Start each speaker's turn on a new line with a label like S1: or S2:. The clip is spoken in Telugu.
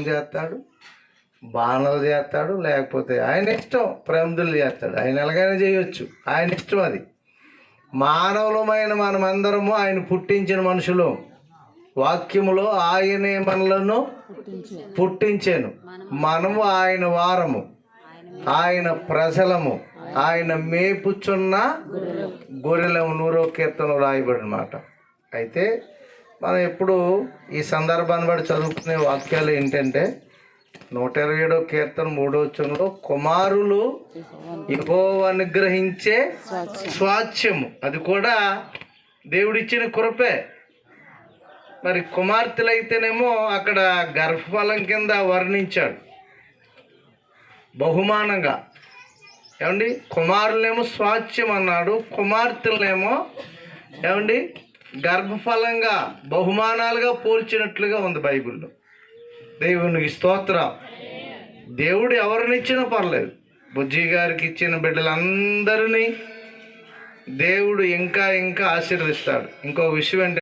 S1: చేస్తాడు, బాణాలు చేస్తాడు, లేకపోతే ఆయన ఇష్టం ప్రమిదలు చేస్తాడు. ఆయన ఎలాగైనా చేయొచ్చు, ఆయన ఇష్టం అది. మానవులమైన మనమందరము ఆయన పుట్టించిన మనుషులు. వాక్యములో ఆయనే మనలను పుట్టించాను, మనము ఆయన వారము, ఆయన ప్రజలము, ఆయన మేపుచున్న గొర్రెలము. 100వ కీర్తనలో రాయబడిన మాట. అయితే మనం ఎప్పుడు ఈ సందర్భాన్ని బట్టి చదువుకునే వాక్యాలు ఏంటంటే 127వ కీర్తన 3వ వచనంలో కుమారులు యెహోవా అనుగ్రహించే స్వాస్థ్యము, అది కూడా దేవుడిచ్చిన కృపే. మరి కుమార్తెలైతేనేమో అక్కడ గర్భఫలం కింద వర్ణించాడు బహుమానంగా. ఏమండి, కుమారులేమో స్వాస్థ్యం అన్నాడు, కుమార్తెలనేమో ఏమండి గర్భఫలంగా బహుమానాలుగా పోల్చినట్లుగా ఉంది బైబిల్లో. దేవునికి స్తోత్రం. దేవుడు ఎవరినిచ్చినా పర్లేదు, బుజ్జి గారికి ఇచ్చిన బిడ్డలందరినీ దేవుడు ఇంకా ఇంకా ఆశీర్వదిస్తాడు. ఇంకో విషయం ఏంటంటే